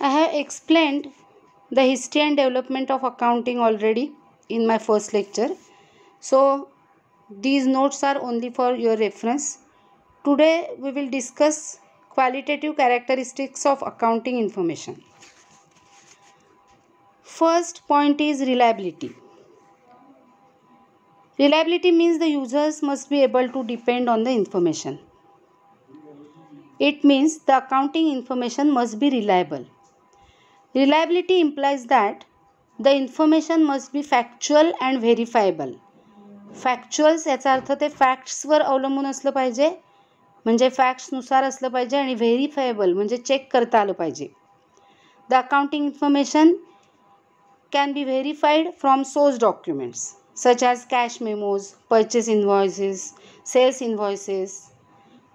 I have explained the history and development of accounting already in my first lecture. So these notes are only for your reference. Today we will discuss qualitative characteristics of accounting information. First point is reliability. Reliability means the users must be able to depend on the information. It means the accounting information must be reliable. Reliability implies that the information must be factual and verifiable. फॅक्च्युअल्स याचा अर्थ ते फॅक्ट्सवर अवलंबून असलं पाहिजे, म्हणजे फॅक्ट्सनुसार असलं पाहिजे, आणि व्हेरीफायबल म्हणजे चेक करता आलं पाहिजे. The accounting information can be verified from source documents such as cash memos, purchase invoices, sales invoices,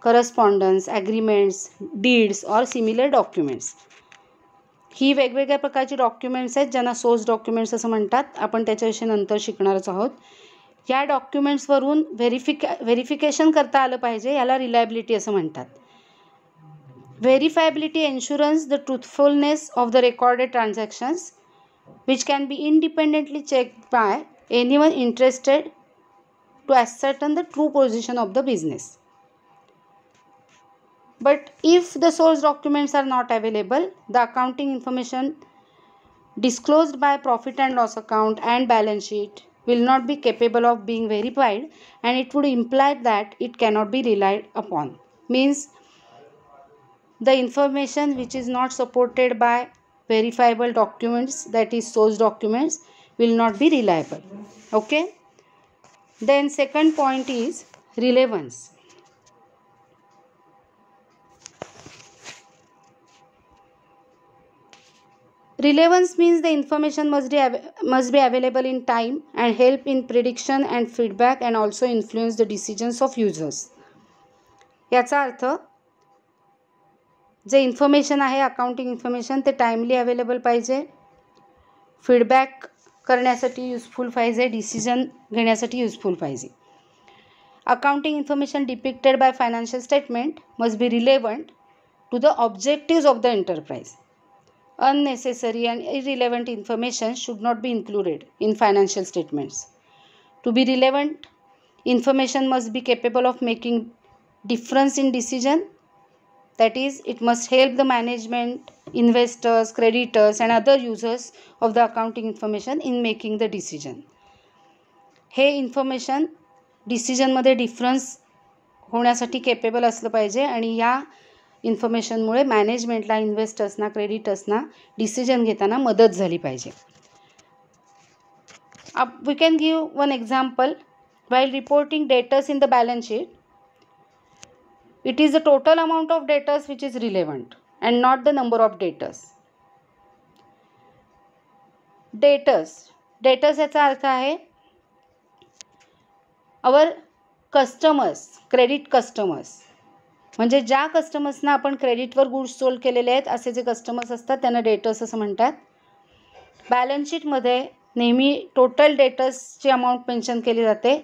correspondence, agreements, deeds or similar documents. ही वेगवेगळ्या प्रकारची डॉक्युमेंट्स आहेत ज्यांना सोर्स डॉक्युमेंट्स असं म्हणतात. आपण त्याच्याविषयी नंतर शिकणारच आहोत. या डॉक्युमेंट्सवरून व्हेरिफिकेशन करता आलं पाहिजे, याला रिलायबिलिटी असं म्हणतात. Verifiability ensures the truthfulness of the recorded transactions which can be independently checked by anyone interested to ascertain the true position of the business. But if the source documents are not available, the accounting information disclosed by profit and loss account and balance sheet will not be capable of being verified, and it would imply that it cannot be relied upon. Means the information which is not supported by verifiable documents, that is source documents, will not be reliable. Okay. Then second point is relevance. Relevance means the information must be available in time and help in prediction and feedback and also influence the decisions of users. याचा अर्थ जे information आहे accounting information ते timely available पाहिजे, feedback करण्यासाठी useful पाहिजे, decision घेण्यासाठी useful पाहिजे. Accounting information depicted by financial statement must be relevant to the objectives of the enterprise. Unnecessary and irrelevant information should not be included in financial statements. To be relevant, information must be capable of making difference in decision. That is, it must help the management, investors, creditors and other users of the accounting information in making the decision. हे information डिसिजनमध्ये difference होण्यासाठी capable असलं पाहिजे, आणि या इन्फॉर्मेशनमुळे मॅनेजमेंटला, इन्व्हेस्टर्सना, क्रेडिटर्सना decision घेताना मदत झाली पाहिजे. We can give one example. While reporting debtors in the balance sheet, it is the total amount of debtors which is relevant and not the number of debtors. Debtors याचा अर्थ आहे आवर कस्टमर्स, क्रेडिट कस्टमर्स, म्हणजे ज्या कस्टमर्सना आपण क्रेडिटवर goods sold केलेले आहेत असे जे customers असतात त्यांना डेटर्स असं म्हणतात. बॅलन्स शीटमध्ये नेहमी टोटल डेटर्सची अमाऊंट मेन्शन केली जाते.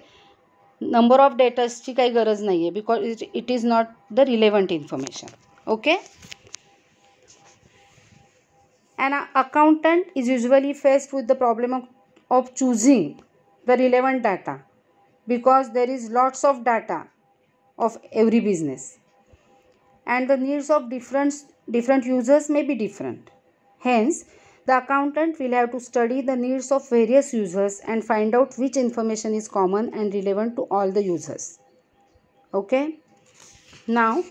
नंबर ऑफ डेटर्सची काही गरज नाही आहे, because it is not the relevant information. Okay. An accountant is usually faced with the problem of choosing the relevant data because there is lots of data of every business. And the needs of different users may be different. Hence, the accountant will have to study the needs of various users and find out which information is common and relevant to all the users. Okay? Now,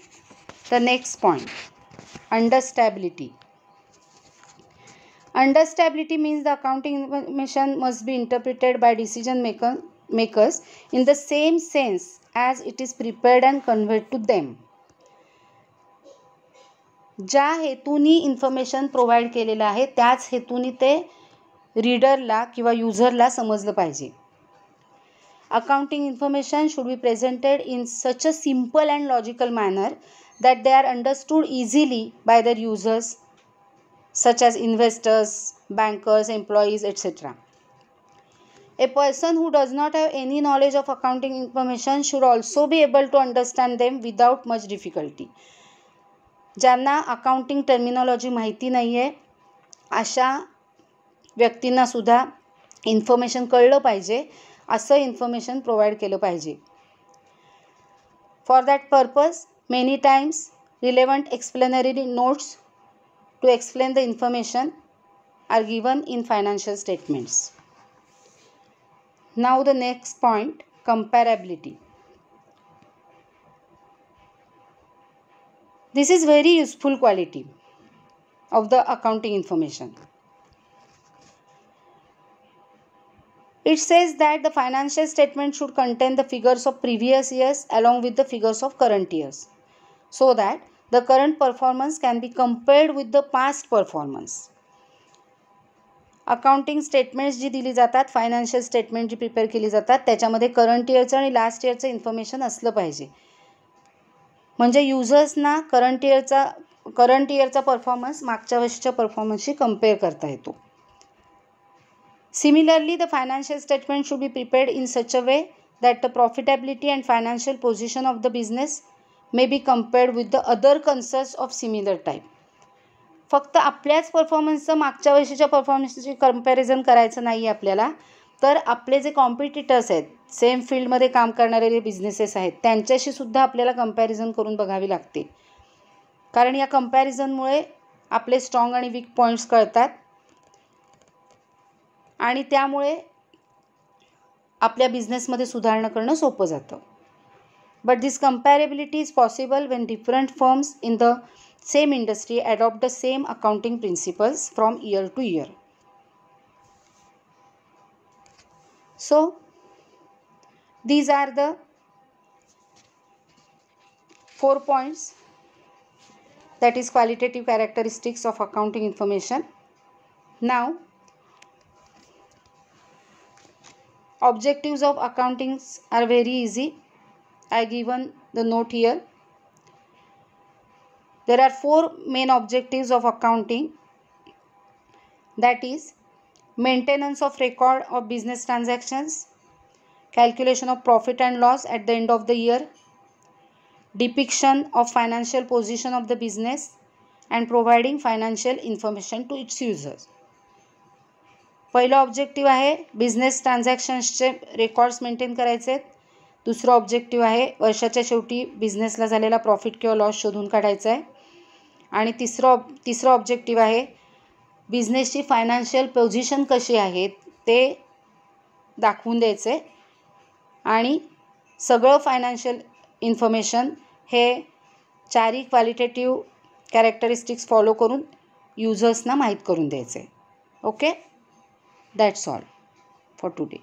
the next point, understandability. Understandability means the accounting information must be interpreted by decision makers in the same sense as it is prepared and conveyed to them. ज्या हेतूनी information provide केलेलं आहे त्याच हेतूनी ते रीडरला किंवा युजरला समजलं पाहिजे. Accounting information should be presented in such a simple and logical manner that they are understood easily by their users such as investors, bankers, employees etc. A person who does not have any knowledge of accounting information should also be able to understand them without much difficulty. ज्यांना accounting terminology माहिती नाही आहे अशा व्यक्तींनासुद्धा information कळलं पाहिजे, असं information provide केलं पाहिजे. For that purpose many times relevant explanatory notes to explain the information are given in financial statements. Now the next point, comparability. This is very useful quality of the accounting information. It says that the financial statement should contain the figures of previous years along with the figures of current years, so that the current performance can be compared with the past performance. Accounting statements जी दिली जातात, financial statement जी prepare केली जातात, त्याच्यामध्ये current इयरचं आणि last इयरचं information असलं पाहिजे. म्हणजे युजर्सना करंट इयरचा परफॉर्मन्स मागच्या वर्षीच्या परफॉर्मन्सशी कम्पेअर करता येतो. Similarly the financial statement should be prepared in such a way that the profitability and financial position of the business may be compared with the other concerns of similar type. फक्त आपल्याच परफॉर्मन्सचं मागच्या वर्षीच्या परफॉर्मन्सची comparison करायचं नाही आहे आपल्याला, तर आपले जे कॉम्पिटिटर्स आहेत, सेम फील्डमध्ये काम करणारे जे बिझनेसेस आहेत, त्यांच्याशी सुद्धा आपल्याला कंपॅरिझन करून बघावी लागते. कारण या कंपॅरिझनमुळे आपले स्ट्रॉंग आणि वीक पॉईंट्स कळतात आणि त्यामुळे आपल्या बिझनेसमध्ये सुधारणा करणं सोपं जातं. But this comparability is possible when different firms in the same industry adopt the same accounting principles from year to year. So these are the 4 points, that is qualitative characteristics of accounting information. Now objectives of accounting are very easy. I given the note here. There are 4 main objectives of accounting, that is maintenance of record of business transactions, calculation of profit and loss at the end of the year, depiction of financial position of the business, and providing financial information to its users. पहिलं objective आहे business ट्रान्झॅक्शन्सचे records maintain करायचे आहेत. दुसरं objective आहे वर्षाच्या शेवटी बिझनेसला झालेला profit किंवा लॉस शोधून काढायचा आहे. आणि तिसरं ऑब्जेक्टिव्ह आहे बिझनेसची फायनान्शियल पोझिशन कशी आहे ते दाखवून द्यायचे. आणि सगळं फायनान्शियल इन्फॉर्मेशन हे 4 क्वालिटेटिव्ह कॅरेक्टरिस्टिक्स फॉलो करून युजर्सना माहीत करून द्यायचे. Okay, that's all for today.